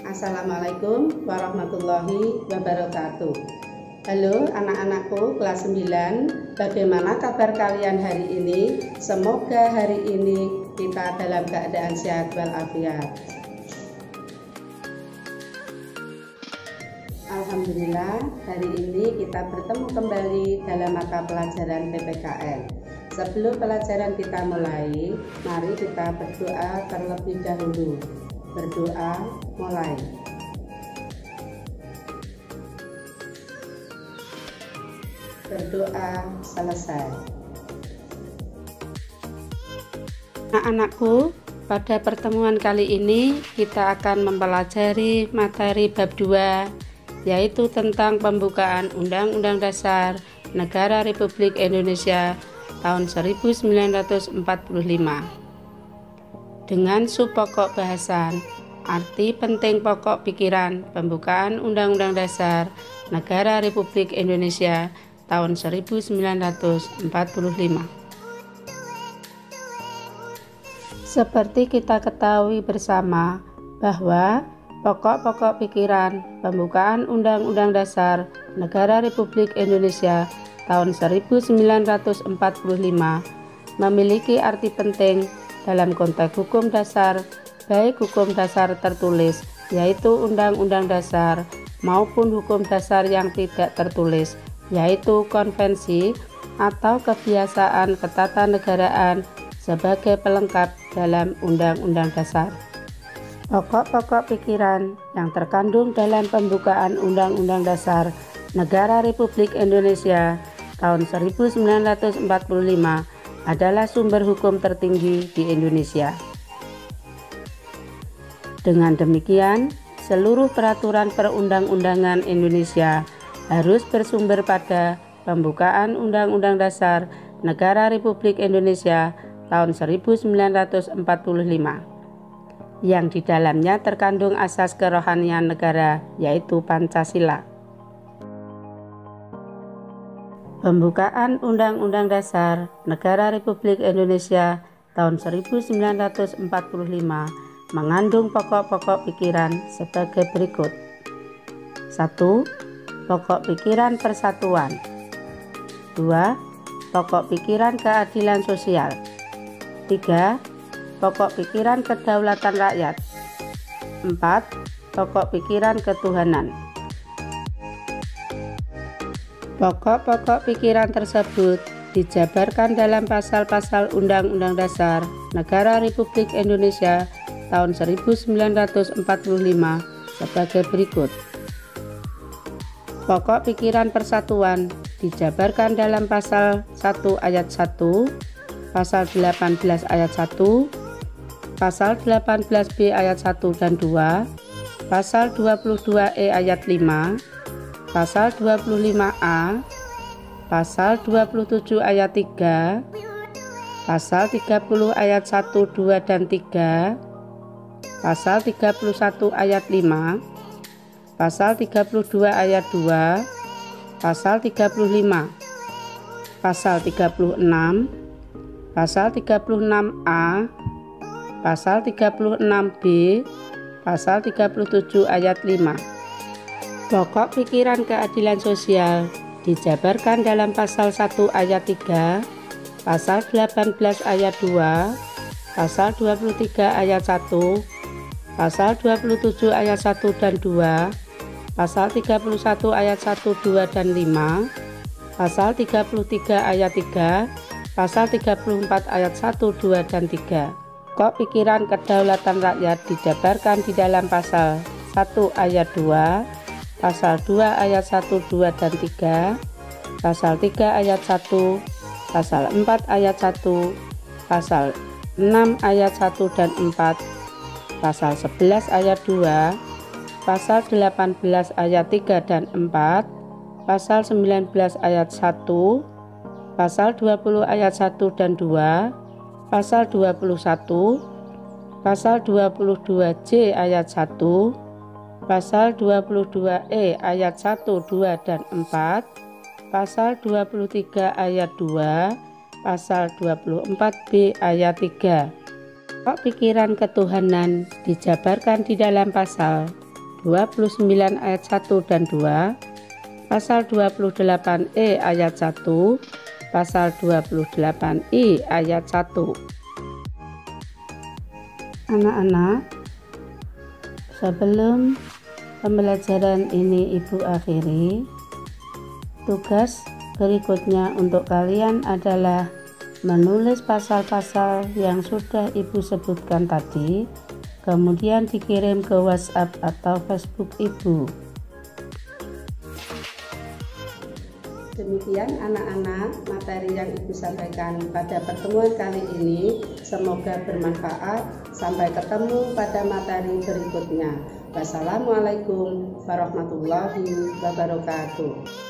Assalamualaikum warahmatullahi wabarakatuh. Halo anak-anakku kelas 9, bagaimana kabar kalian hari ini? Semoga hari ini kita dalam keadaan sehat walafiat. Alhamdulillah, hari ini kita bertemu kembali dalam mata pelajaran PPKN. Sebelum pelajaran kita mulai, mari kita berdoa terlebih dahulu. Berdoa mulai. Berdoa selesai. Anak-anakku, pada pertemuan kali ini kita akan mempelajari materi bab 2, yaitu tentang pembukaan Undang-Undang Dasar Negara Republik Indonesia tahun 1945. Dengan subpokok bahasan, arti penting pokok pikiran pembukaan Undang-Undang Dasar Negara Republik Indonesia tahun 1945. Seperti kita ketahui bersama bahwa pokok-pokok pikiran pembukaan Undang-Undang Dasar Negara Republik Indonesia tahun 1945 memiliki arti penting dalam konteks hukum dasar, baik hukum dasar tertulis, yaitu Undang-Undang Dasar, maupun hukum dasar yang tidak tertulis, yaitu konvensi atau kebiasaan ketatanegaraan sebagai pelengkap dalam Undang-Undang Dasar. Pokok-pokok pikiran yang terkandung dalam pembukaan Undang-Undang Dasar Negara Republik Indonesia tahun 1945 adalah sumber hukum tertinggi di Indonesia. Dengan demikian, seluruh peraturan perundang-undangan Indonesia harus bersumber pada pembukaan Undang-Undang Dasar Negara Republik Indonesia tahun 1945, yang di dalamnya terkandung asas kerohanian negara, yaitu Pancasila. Pembukaan Undang-Undang Dasar Negara Republik Indonesia tahun 1945 mengandung pokok-pokok pikiran sebagai berikut. 1. Pokok pikiran persatuan. 2. Pokok pikiran keadilan sosial. 3. Pokok pikiran kedaulatan rakyat. 4. Pokok pikiran ketuhanan. Pokok-pokok pikiran tersebut dijabarkan dalam pasal-pasal Undang-Undang Dasar Negara Republik Indonesia tahun 1945 sebagai berikut. Pokok pikiran persatuan dijabarkan dalam pasal 1 ayat 1, pasal 18 ayat 1, pasal 18B ayat 1 dan 2, pasal 22E ayat 5, pasal 25A, pasal 27 ayat 3, pasal 30 ayat 1, 2, dan 3, pasal 31 ayat 5, pasal 32 ayat 2, pasal 35, pasal 36, pasal 36A, pasal 36B, pasal 37 ayat 5. Pokok pikiran keadilan sosial dijabarkan dalam pasal 1 ayat 3, pasal 18 ayat 2, pasal 23 ayat 1, pasal 27 ayat 1 dan 2, pasal 31 ayat 1, 2, dan 5, pasal 33 ayat 3, pasal 34 ayat 1, 2, dan 3. Pokok pikiran kedaulatan rakyat dijabarkan di dalam pasal 1 ayat 2, pasal 2 ayat 1, 2, dan 3, pasal 3 ayat 1, pasal 4 ayat 1, pasal 6 ayat 1 dan 4, pasal 11 ayat 2, pasal 18 ayat 3 dan 4, pasal 19 ayat 1, pasal 20 ayat 1 dan 2, pasal 21, pasal 22J ayat 1, pasal 22E ayat 1, 2, dan 4, pasal 23 ayat 2, pasal 24B ayat 3. Pikiran ketuhanan dijabarkan di dalam pasal 29 ayat 1 dan 2, pasal 28E ayat 1, pasal 28I ayat 1. Anak-anak, sebelum pembelajaran ini Ibu akhiri, tugas berikutnya untuk kalian adalah menulis pasal-pasal yang sudah Ibu sebutkan tadi, kemudian dikirim ke WhatsApp atau Facebook Ibu. Demikian anak-anak materi yang Ibu sampaikan pada pertemuan kali ini, semoga bermanfaat. Sampai ketemu pada materi berikutnya. Wassalamualaikum warahmatullahi wabarakatuh.